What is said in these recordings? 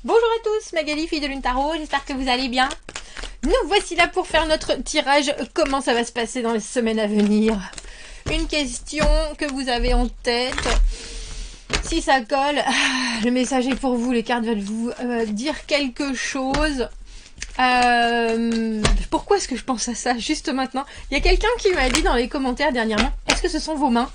Bonjour à tous, Magali, fille de Lune Tarot, j'espère que vous allez bien. Nous voici là pour faire notre tirage. Comment ça va se passer dans les semaines à venir? Une question que vous avez en tête. Si ça colle, le message est pour vous, les cartes veulent vous dire quelque chose. Pourquoi est-ce que je pense à ça juste maintenant? Il y a quelqu'un qui m'a dit dans les commentaires dernièrement, est-ce que ce sont vos mains?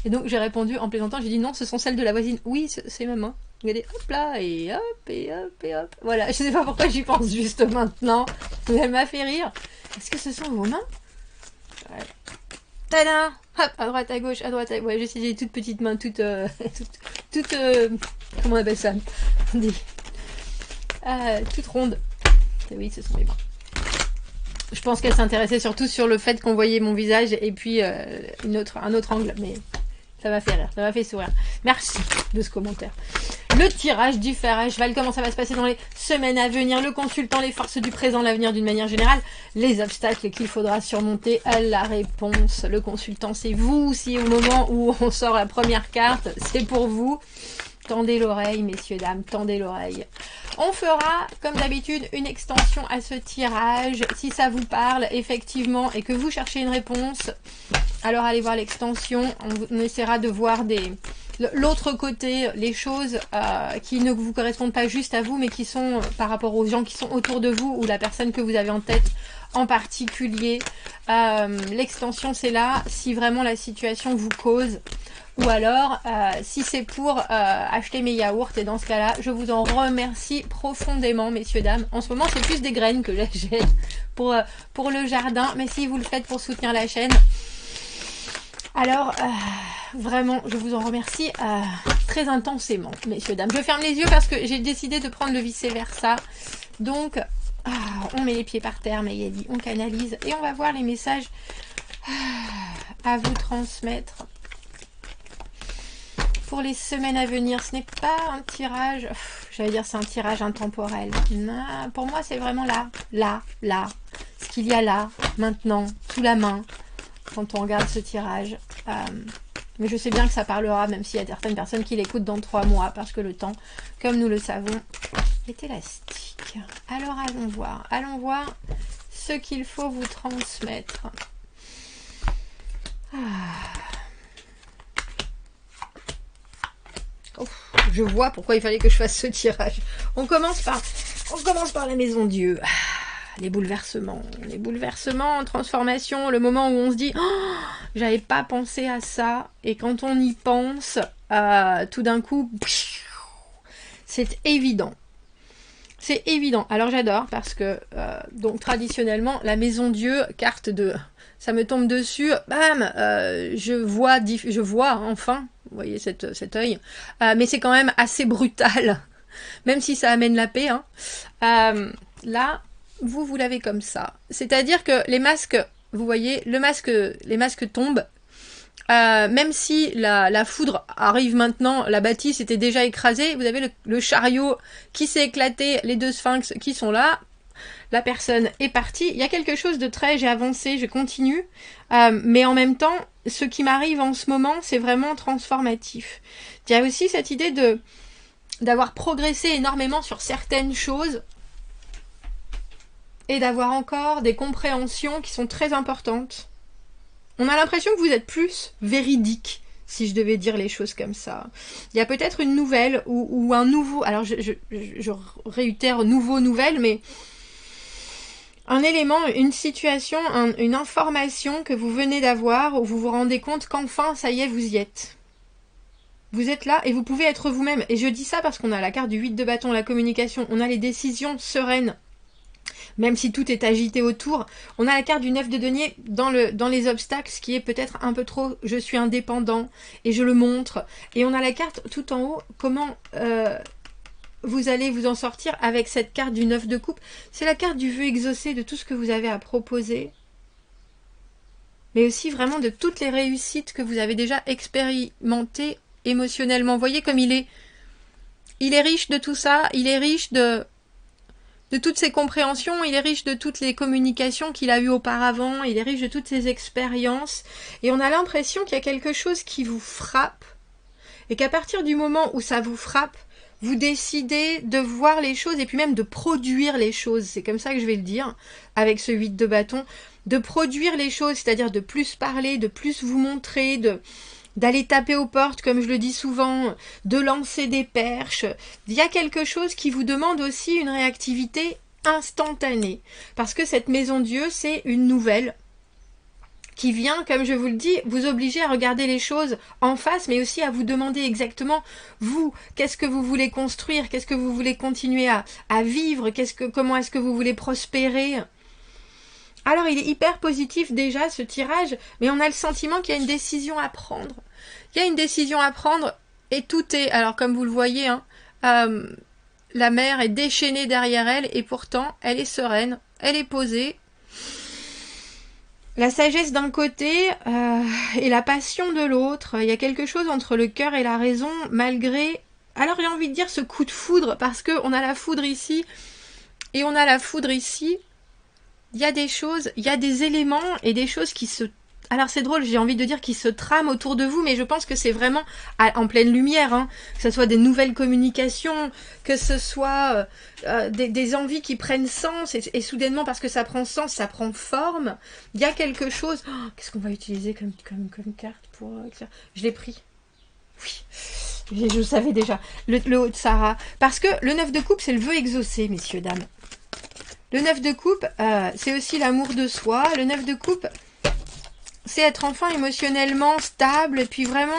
Et donc j'ai répondu en plaisantant, j'ai dit non, ce sont celles de la voisine. Oui, c'est ma main. Regardez, hop là, et hop, et hop, et hop. Voilà, je sais pas pourquoi j'y pense juste maintenant. Mais elle m'a fait rire. Est-ce que ce sont vos mains? Ouais. Tada! Hop, à droite, à gauche, à droite, à gauche. Ouais, j'ai des toutes petites mains, toutes comment on appelle ça? Toutes rondes. Et oui, ce sont mes mains. Je pense qu'elle s'intéressait surtout sur le fait qu'on voyait mon visage et puis un autre angle. Mais ça m'a fait rire, ça m'a fait sourire. Merci de ce commentaire. Le tirage du fer à cheval, comment ça va se passer dans les semaines à venir, le consultant, les forces du présent, l'avenir d'une manière générale, les obstacles qu'il faudra surmonter, la réponse. Le consultant, c'est vous. Si au moment où on sort la première carte, c'est pour vous. Tendez l'oreille, messieurs, dames, tendez l'oreille. On fera, comme d'habitude, une extension à ce tirage. Si ça vous parle, effectivement, et que vous cherchez une réponse, alors allez voir l'extension. On essaiera de voir l'autre côté, les choses qui ne vous correspondent pas juste à vous, mais qui sont par rapport aux gens qui sont autour de vous ou la personne que vous avez en tête en particulier. L'extension, c'est là si vraiment la situation vous cause. Ou alors, si c'est pour acheter mes yaourts, et dans ce cas-là, je vous en remercie profondément, messieurs, dames. En ce moment, c'est plus des graines que j'achète pour le jardin. Mais si vous le faites pour soutenir la chaîne, alors, vraiment, je vous en remercie très intensément, messieurs, dames. Je ferme les yeux parce que j'ai décidé de prendre le vice-versa. Donc, on met les pieds par terre, Magali, on canalise et on va voir les messages à vous transmettre. Pour les semaines à venir, ce n'est pas un tirage, j'allais dire c'est un tirage intemporel. Non, pour moi c'est vraiment là, ce qu'il y a là, maintenant, sous la main, quand on regarde ce tirage. Mais je sais bien que ça parlera, même s'il y a certaines personnes qui l'écoutent dans 3 mois, parce que le temps, comme nous le savons, est élastique. Alors allons voir ce qu'il faut vous transmettre. Je vois pourquoi il fallait que je fasse ce tirage. On commence par la maison Dieu. Les bouleversements, transformation, le moment où on se dit oh, j'avais pas pensé à ça, et quand on y pense, tout d'un coup, c'est évident. C'est évident. Alors j'adore parce que donc traditionnellement la maison Dieu, carte de, ça me tombe dessus, bam, je vois enfin. Vous voyez cet œil. Mais c'est quand même assez brutal. Même si ça amène la paix. Hein. Là, vous l'avez comme ça. C'est-à-dire que les masques, vous voyez, les masques tombent. Même si la foudre arrive maintenant, la bâtisse était déjà écrasée. Vous avez le chariot qui s'est éclaté, les 2 sphinx qui sont là. La personne est partie. Il y a quelque chose de très... J'ai avancé, je continue. Mais en même temps, ce qui m'arrive en ce moment, c'est vraiment transformatif. Il y a aussi cette idée d'avoir progressé énormément sur certaines choses et d'avoir encore des compréhensions qui sont très importantes. On a l'impression que vous êtes plus véridique, si je devais dire les choses comme ça. Il y a peut-être une nouvelle ou un nouveau... Alors, je réitère nouvelle, mais... Un élément, une situation, une information que vous venez d'avoir où vous vous rendez compte qu'enfin, ça y est, vous y êtes. Vous êtes là et vous pouvez être vous-même. Et je dis ça parce qu'on a la carte du 8 de bâton, la communication, on a les décisions sereines. Même si tout est agité autour, on a la carte du 9 de denier dans les obstacles, ce qui est peut-être un peu trop, je suis indépendant et je le montre. Et on a la carte tout en haut, comment... vous allez vous en sortir avec cette carte du 9 de coupe. C'est la carte du vœu exaucé de tout ce que vous avez à proposer. Mais aussi vraiment de toutes les réussites que vous avez déjà expérimentées émotionnellement. Vous voyez comme il est riche de tout ça. Il est riche de toutes ses compréhensions. Il est riche de toutes les communications qu'il a eues auparavant. Il est riche de toutes ses expériences. Et on a l'impression qu'il y a quelque chose qui vous frappe. Et qu'à partir du moment où ça vous frappe, vous décidez de voir les choses et puis même de produire les choses. C'est comme ça que je vais le dire avec ce 8 de bâton. De produire les choses, c'est-à-dire de plus parler, de plus vous montrer, d'aller taper aux portes, comme je le dis souvent, de lancer des perches. Il y a quelque chose qui vous demande aussi une réactivité instantanée. Parce que cette maison Dieu, c'est une nouvelle qui vient, comme je vous le dis, vous obliger à regarder les choses en face, mais aussi à vous demander exactement, vous, qu'est-ce que vous voulez construire, qu'est-ce que vous voulez continuer à vivre, comment est-ce que vous voulez prospérer. Alors, il est hyper positif déjà, ce tirage, mais on a le sentiment qu'il y a une décision à prendre. Il y a une décision à prendre, et tout est, alors comme vous le voyez, hein, la mer est déchaînée derrière elle, et pourtant, elle est sereine, elle est posée. La sagesse d'un côté et la passion de l'autre. Il y a quelque chose entre le cœur et la raison, malgré, alors j'ai envie de dire ce coup de foudre, parce qu'on a la foudre ici, et on a la foudre ici. Il y a des choses, il y a des éléments et des choses qui se... Alors c'est drôle, j'ai envie de dire qui se trament autour de vous, mais je pense que c'est vraiment en pleine lumière, hein. Que ce soit des nouvelles communications, que ce soit des envies qui prennent sens, et soudainement parce que ça prend sens, ça prend forme. Il y a quelque chose... Oh, qu'est-ce qu'on va utiliser comme carte pour... Je l'ai pris. Oui, je le savais déjà. Le haut de Sarah. Parce que le 9 de coupe, c'est le vœu exaucé, messieurs, dames. Le 9 de coupe, c'est aussi l'amour de soi. Le 9 de coupe, c'est être enfin émotionnellement stable, et puis vraiment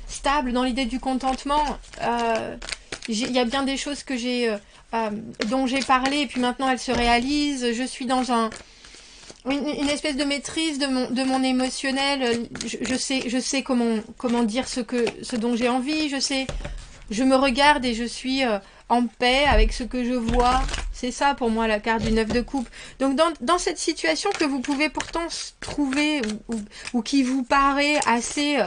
stable dans l'idée du contentement. Il y a bien des choses que dont j'ai parlé, et puis maintenant elles se réalisent. Je suis dans une espèce de maîtrise de mon émotionnel. Je sais comment dire ce dont j'ai envie. Je me regarde et je suis en paix avec ce que je vois. C'est ça pour moi la carte du 9 de coupe. Donc dans cette situation que vous pouvez pourtant trouver ou qui vous paraît assez...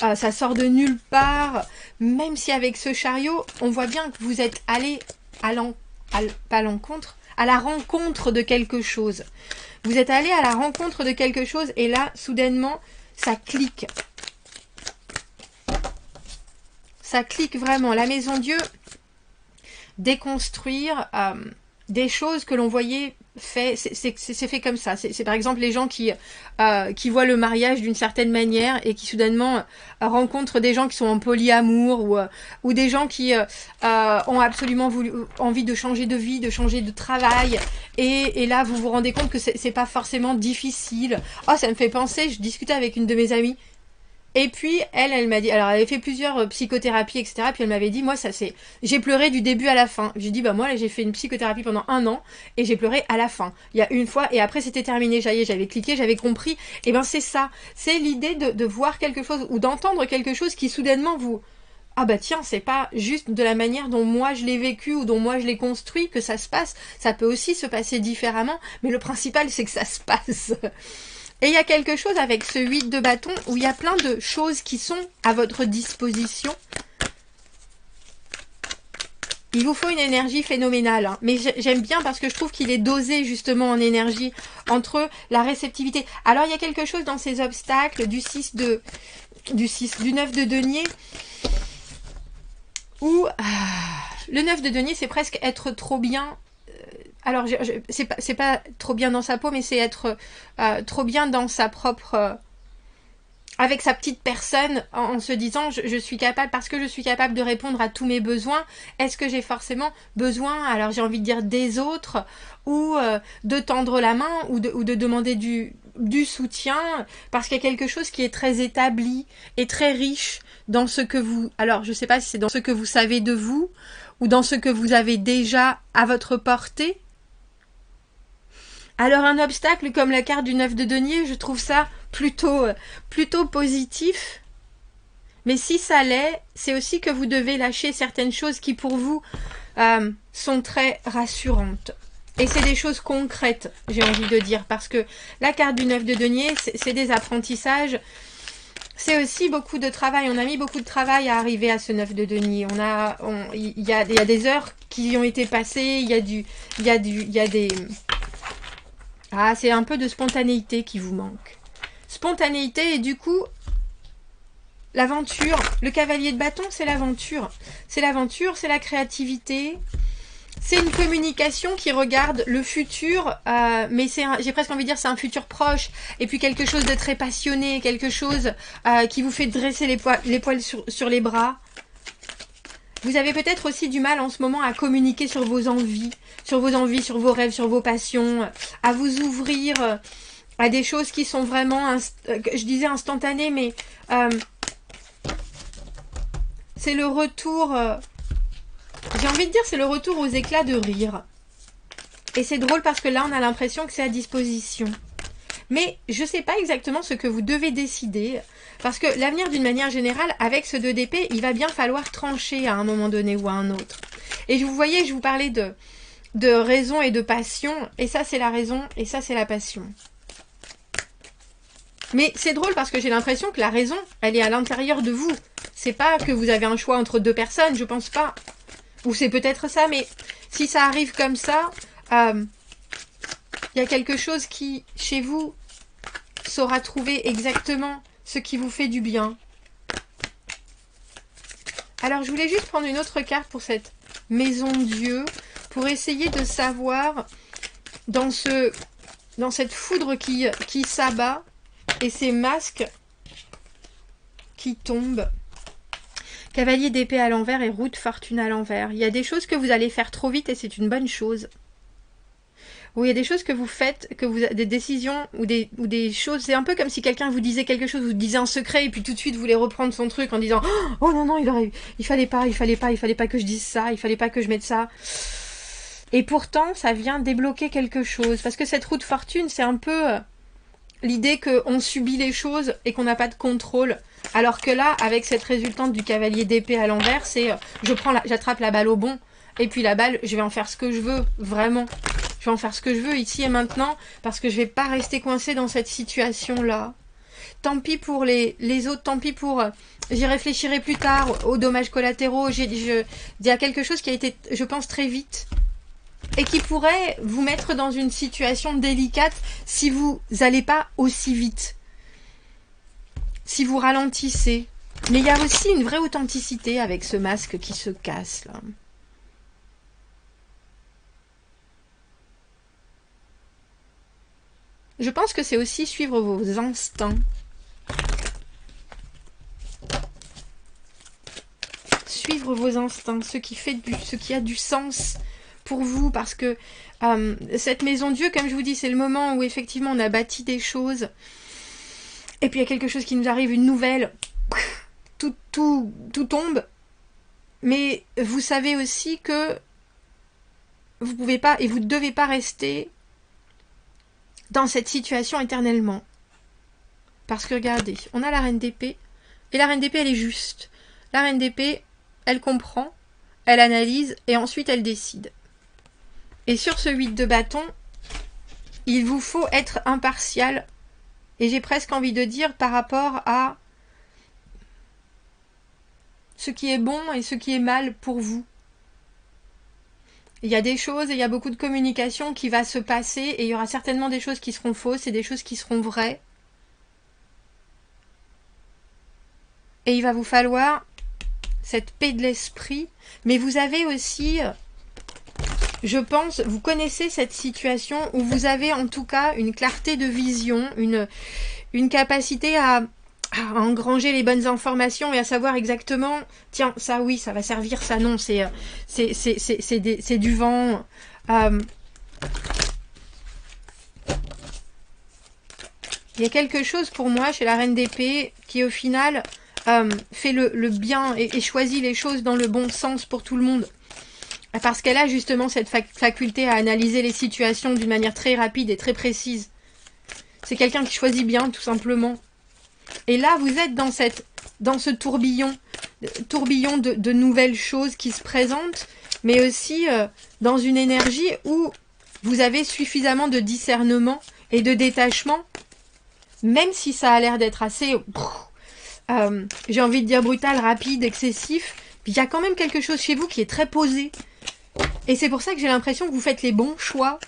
ça sort de nulle part, même si avec ce chariot, on voit bien que vous êtes allé à la rencontre de quelque chose. Vous êtes allé à la rencontre de quelque chose et là, soudainement, ça clique. Ça clique vraiment. La maison Dieu, déconstruire des choses que l'on voyait c'est fait comme ça. C'est par exemple les gens qui voient le mariage d'une certaine manière et qui soudainement rencontrent des gens qui sont en polyamour ou des gens qui ont absolument envie de changer de vie, de changer de travail et là vous vous rendez compte que c'est pas forcément difficile. Oh, ça me fait penser, je discutais avec une de mes amies. Et puis, elle m'a dit, alors elle avait fait plusieurs psychothérapies, etc. Puis elle m'avait dit, moi, j'ai pleuré du début à la fin. J'ai dit, bah moi, là, j'ai fait une psychothérapie pendant 1 an et j'ai pleuré à la fin. Il y a une fois et après, c'était terminé. J'avais cliqué, j'avais compris. Et ben, c'est ça. C'est l'idée de voir quelque chose ou d'entendre quelque chose qui soudainement vous... Ah bah tiens, c'est pas juste de la manière dont moi je l'ai vécu ou dont moi je l'ai construit que ça se passe. Ça peut aussi se passer différemment, mais le principal, c'est que ça se passe. Et il y a quelque chose avec ce 8 de bâton où il y a plein de choses qui sont à votre disposition. Il vous faut une énergie phénoménale, hein. Mais j'aime bien parce que je trouve qu'il est dosé justement en énergie entre la réceptivité. Alors il y a quelque chose dans ces obstacles du 9 de denier où le 9 de denier c'est presque être trop bien. Alors, c'est pas trop bien dans sa peau, mais c'est être trop bien dans sa propre... avec sa petite personne, en se disant, je suis capable, parce que je suis capable de répondre à tous mes besoins, est-ce que j'ai forcément besoin, alors j'ai envie de dire des autres, ou de tendre la main, ou de demander du soutien, parce qu'il y a quelque chose qui est très établi, et très riche dans ce que vous... Alors, je sais pas si c'est dans ce que vous savez de vous, ou dans ce que vous avez déjà à votre portée. Alors un obstacle comme la carte du 9 de denier, je trouve ça plutôt positif. Mais si ça l'est, c'est aussi que vous devez lâcher certaines choses qui pour vous sont très rassurantes. Et c'est des choses concrètes, j'ai envie de dire. Parce que la carte du 9 de denier, c'est des apprentissages. C'est aussi beaucoup de travail. On a mis beaucoup de travail à arriver à ce 9 de denier. Il y a des heures qui ont été passées. Il y a des... Ah, c'est un peu de spontanéité qui vous manque. Spontanéité et du coup, L'aventure, le cavalier de bâton, c'est l'aventure. C'est l'aventure, c'est la créativité. C'est une communication qui regarde le futur, mais j'ai presque envie de dire c'est un futur proche, et puis quelque chose de très passionné, quelque chose qui vous fait dresser les poils sur les bras. Vous avez peut-être aussi du mal en ce moment à communiquer sur vos envies, sur vos rêves, sur vos passions, à vous ouvrir à des choses qui sont vraiment, je disais instantanées, mais c'est le retour... j'ai envie de dire, c'est le retour aux éclats de rire. Et c'est drôle parce que là, on a l'impression que c'est à disposition. Mais je ne sais pas exactement ce que vous devez décider. Parce que l'avenir, d'une manière générale, avec ce 2 d'épée, il va bien falloir trancher à un moment donné ou à un autre. Et vous voyez, je vous parlais de raison et de passion. Et ça, c'est la raison et ça, c'est la passion. Mais c'est drôle parce que j'ai l'impression que la raison, elle est à l'intérieur de vous. C'est pas que vous avez un choix entre deux personnes, je pense pas. Ou c'est peut-être ça, mais si ça arrive comme ça, il y a quelque chose qui, chez vous, saura trouver exactement ce qui vous fait du bien. Alors, je voulais juste prendre une autre carte pour cette maison Dieu, pour essayer de savoir, dans cette foudre qui s'abat, et ces masques qui tombent. Cavalier d'épée à l'envers et roue de fortune à l'envers. Il y a des choses que vous allez faire trop vite et c'est une bonne chose. Ou il y a des choses que vous faites, des décisions ou des choses. C'est un peu comme si quelqu'un vous disait quelque chose, vous disait un secret et puis tout de suite vous voulez reprendre son truc en disant « Oh non, non, il fallait pas que je dise ça, il fallait pas que je mette ça. » Et pourtant, ça vient débloquer quelque chose. Parce que cette roue de fortune, c'est un peu l'idée qu'on subit les choses et qu'on n'a pas de contrôle. Alors que là, avec cette résultante du cavalier d'épée à l'envers, c'est j'attrape la balle au bon. Et puis la balle, je vais en faire ce que je veux, vraiment. Je vais en faire ce que je veux ici et maintenant, parce que je vais pas rester coincée dans cette situation-là. Tant pis pour les autres, tant pis pour... j'y réfléchirai plus tard aux dommages collatéraux. Il y a quelque chose qui a été, je pense, très vite. Et qui pourrait vous mettre dans une situation délicate si vous n'allez pas aussi vite. Si vous ralentissez. Mais il y a aussi une vraie authenticité avec ce masque qui se casse, là. Je pense que c'est aussi suivre vos instincts. Suivre vos instincts, ce qui a du sens pour vous, parce que cette maison Dieu, comme je vous dis, c'est le moment où effectivement on a bâti des choses, et puis il y a quelque chose qui nous arrive, une nouvelle, tout tombe, mais vous savez aussi que vous pouvez pas et vous ne devez pas rester dans cette situation éternellement. Parce que regardez, on a la reine d'épée, et la reine d'épée elle est juste. La reine d'épée, elle comprend, elle analyse, et ensuite elle décide. Et sur ce 8 de bâton, il vous faut être impartial, et j'ai presque envie de dire par rapport à ce qui est bon et ce qui est mal pour vous. Il y a des choses et il y a beaucoup de communication qui va se passer, et il y aura certainement des choses qui seront fausses et des choses qui seront vraies. Et il va vous falloir cette paix de l'esprit, mais vous avez aussi... je pense, vous connaissez cette situation où vous avez en tout cas une clarté de vision, une capacité à engranger les bonnes informations et à savoir exactement, tiens, ça oui, ça va servir, ça non, c'est du vent. Il y a quelque chose pour moi chez la reine d'épée qui au final fait le bien et choisit les choses dans le bon sens pour tout le monde. Parce qu'elle a justement cette faculté à analyser les situations d'une manière très rapide et très précise. C'est quelqu'un qui choisit bien, tout simplement. Et là, vous êtes dans ce tourbillon de nouvelles choses qui se présentent, mais aussi dans une énergie où vous avez suffisamment de discernement et de détachement, même si ça a l'air d'être assez, j'ai envie de dire brutal, rapide, excessif, il y a quand même quelque chose chez vous qui est très posé. Et c'est pour ça que j'ai l'impression que vous faites les bons choix.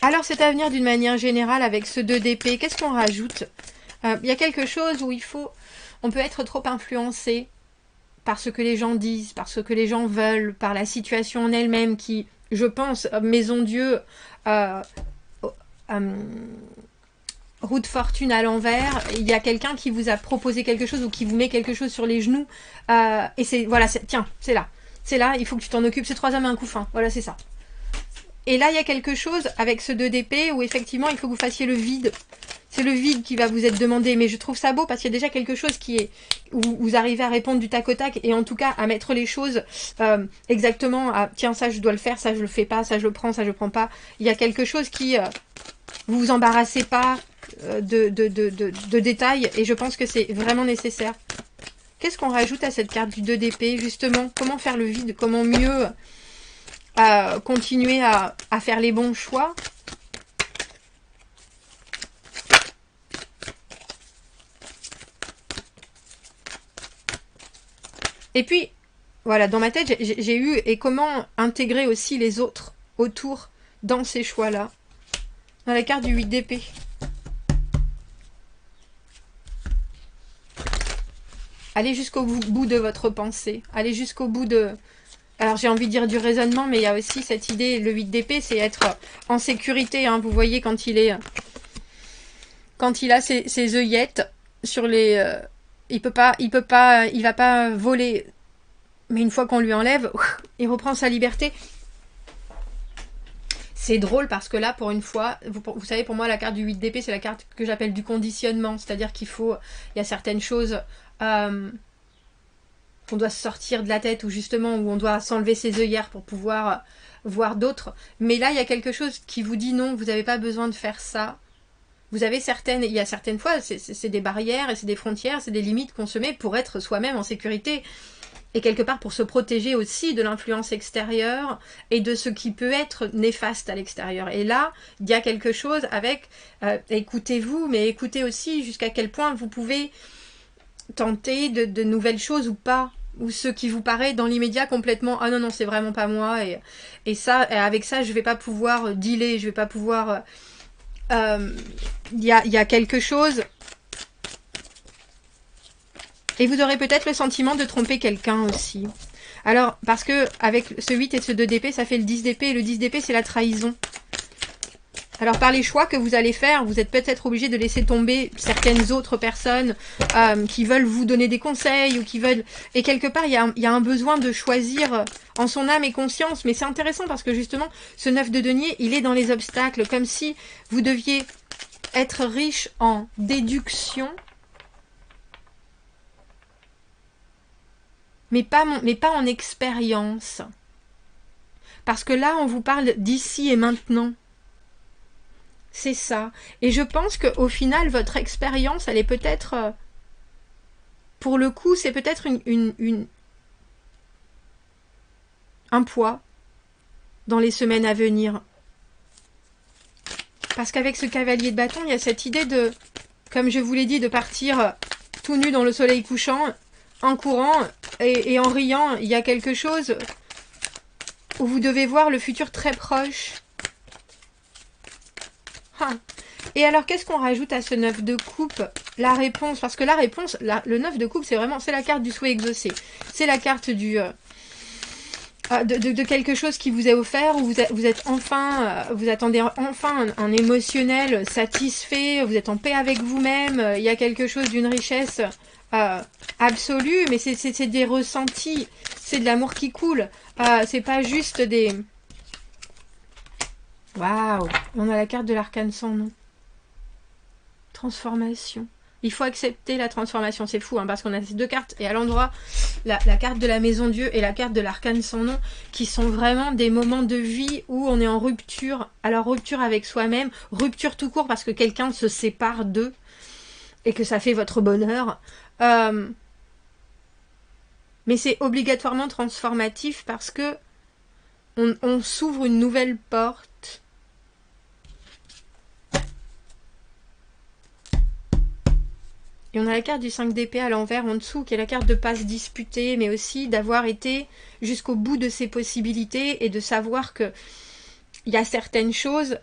Alors cet avenir d'une manière générale avec ce 2 d'épée, qu'est-ce qu'on rajoute Il y a quelque chose où on peut être trop influencé par ce que les gens disent, par ce que les gens veulent, par la situation en elle-même qui, je pense, Maison Dieu, roue de fortune à l'envers, il y a quelqu'un qui vous a proposé quelque chose ou qui vous met quelque chose sur les genoux, et c'est, voilà, tiens, c'est là, il faut que tu t'en occupes, c'est 3 hommes et un coup fin, voilà, c'est ça. Et là, il y a quelque chose avec ce 2 d'épée où effectivement, il faut que vous fassiez le vide. C'est le vide qui va vous être demandé, mais je trouve ça beau parce qu'il y a déjà quelque chose qui est où vous arrivez à répondre du tac au tac et en tout cas à mettre les choses exactement à tiens, ça je dois le faire, ça je le fais pas, ça je le prends, ça je le prends pas. Il y a quelque chose qui vous vous embarrassez pas de détails et je pense que c'est vraiment nécessaire. Qu'est-ce qu'on rajoute à cette carte du 2 d'épée justement? Comment faire le vide? Comment mieux continuer à faire les bons choix? Et puis, voilà, dans ma tête, j'ai eu et comment intégrer aussi les autres autour dans ces choix-là. Dans la carte du 8 d'épée. Allez jusqu'au bout de votre pensée. Allez jusqu'au bout de... Alors j'ai envie de dire du raisonnement, mais il y a aussi cette idée, le 8 d'épée, c'est être en sécurité. Hein. Vous voyez quand il est... Quand il a ses œillettes sur les... il va pas voler. Mais une fois qu'on lui enlève, il reprend sa liberté. C'est drôle parce que là, pour une fois, vous savez, pour moi, la carte du 8 d'épée, c'est la carte que j'appelle du conditionnement. C'est-à-dire qu'il y a certaines choses qu'on doit sortir de la tête ou justement où on doit s'enlever ses œillères pour pouvoir voir d'autres. Mais là, il y a quelque chose qui vous dit non, vous n'avez pas besoin de faire ça. Il y a certaines fois, c'est des barrières et c'est des frontières, c'est des limites qu'on se met pour être soi-même en sécurité. Et quelque part pour se protéger aussi de l'influence extérieure et de ce qui peut être néfaste à l'extérieur. Et là, il y a quelque chose avec écoutez-vous, mais écoutez aussi jusqu'à quel point vous pouvez tenter de nouvelles choses ou pas. Ou ce qui vous paraît dans l'immédiat complètement ah non, c'est vraiment pas moi. Et ça, avec ça, je vais pas pouvoir dealer, je vais pas pouvoir... Il y a quelque chose... Et vous aurez peut-être le sentiment de tromper quelqu'un aussi. Alors, parce que avec ce 8 et ce 2 d'épée, ça fait le 10 d'épée. Et le 10 d'épée, c'est la trahison. Alors, par les choix que vous allez faire, vous êtes peut-être obligé de laisser tomber certaines autres personnes qui veulent vous donner des conseils ou qui veulent... Et quelque part, il y a un besoin de choisir en son âme et conscience. Mais c'est intéressant parce que justement, ce 9 de denier, il est dans les obstacles. Comme si vous deviez être riche en déduction... mais pas en expérience. Parce que là, on vous parle d'ici et maintenant. C'est ça. Et je pense qu'au final, votre expérience, elle est peut-être... pour le coup, c'est peut-être un poids dans les semaines à venir. Parce qu'avec ce cavalier de bâton, il y a cette idée de, comme je vous l'ai dit, de partir tout nu dans le soleil couchant, en courant et en riant. Il y a quelque chose où vous devez voir le futur très proche. Ah. Et alors, qu'est-ce qu'on rajoute à ce 9 de coupe? La réponse, parce que la réponse, le 9 de coupe, c'est la carte du souhait exaucé. C'est la carte du... de quelque chose qui vous est offert, où vous êtes enfin, vous attendez enfin un émotionnel satisfait, vous êtes en paix avec vous-même, il y a quelque chose d'une richesse absolue, mais c'est des ressentis, c'est de l'amour qui coule, c'est pas juste des... Waouh, on a la carte de l'arcane sans nom. Transformation. Il faut accepter la transformation, c'est fou, hein, parce qu'on a ces deux cartes, et à l'endroit, la carte de la Maison Dieu et la carte de l'arcane sans nom, qui sont vraiment des moments de vie où on est en rupture, alors rupture avec soi-même, rupture tout court parce que quelqu'un se sépare d'eux, et que ça fait votre bonheur, mais c'est obligatoirement transformatif parce que on s'ouvre une nouvelle porte. Et on a la carte du 5 d'épée à l'envers en dessous, qui est la carte de pas se disputer, mais aussi d'avoir été jusqu'au bout de ses possibilités et de savoir que il y a certaines choses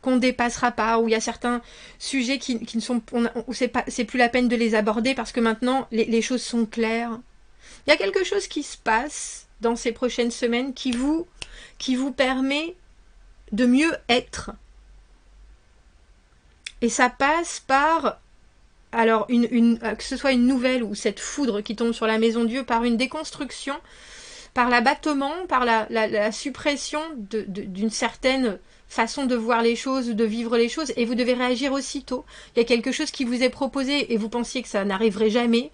qu'on dépassera pas, où il y a certains sujets qui ne sont, où c'est plus la peine de les aborder parce que maintenant les choses sont claires. Il y a quelque chose qui se passe dans ces prochaines semaines qui vous permet de mieux être. Et ça passe par, alors, que ce soit une nouvelle ou cette foudre qui tombe sur la maison de Dieu, par une déconstruction, par l'abattement, par la suppression d'une certaine façon de voir les choses ou de vivre les choses, et vous devez réagir aussitôt. Il y a quelque chose qui vous est proposé et vous pensiez que ça n'arriverait jamais.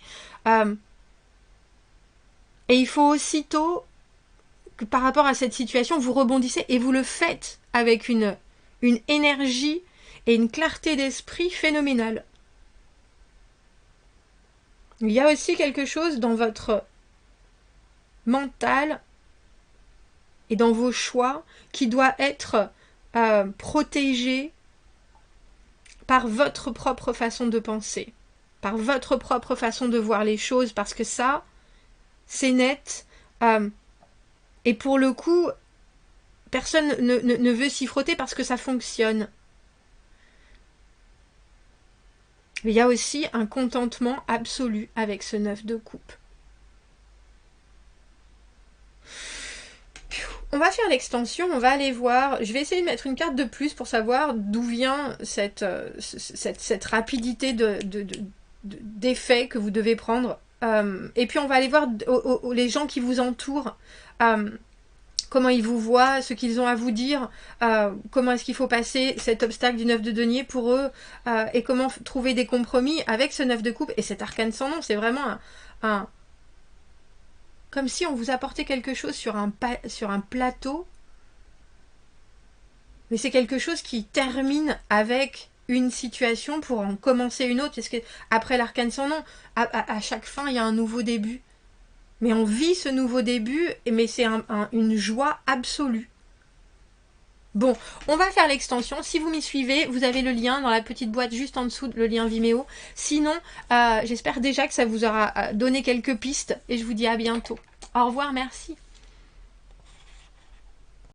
Et il faut aussitôt que par rapport à cette situation, vous rebondissez et vous le faites avec une énergie et une clarté d'esprit phénoménale. Il y a aussi quelque chose dans votre mental et dans vos choix qui doit être protégé par votre propre façon de penser, par votre propre façon de voir les choses, parce que ça, c'est net. Et pour le coup, personne ne veut s'y frotter parce que ça fonctionne. Il y a aussi un contentement absolu avec ce 9 de coupe. On va faire l'extension, on va aller voir. Je vais essayer de mettre une carte de plus pour savoir d'où vient cette rapidité d'effet que vous devez prendre. Et puis on va aller voir les gens qui vous entourent, comment ils vous voient, ce qu'ils ont à vous dire, comment est-ce qu'il faut passer cet obstacle du 9 de denier pour eux, et comment trouver des compromis avec ce 9 de coupe et cet arcane sans nom. C'est vraiment comme si on vous apportait quelque chose sur un plateau, mais c'est quelque chose qui termine avec une situation pour en commencer une autre, parce que après l'arcane sans nom, à chaque fin, il y a un nouveau début. Mais on vit ce nouveau début, mais c'est une joie absolue. Bon, on va faire l'extension. Si vous m'y suivez, vous avez le lien dans la petite boîte juste en dessous, le lien Vimeo. Sinon, j'espère déjà que ça vous aura donné quelques pistes et je vous dis à bientôt. Au revoir, merci.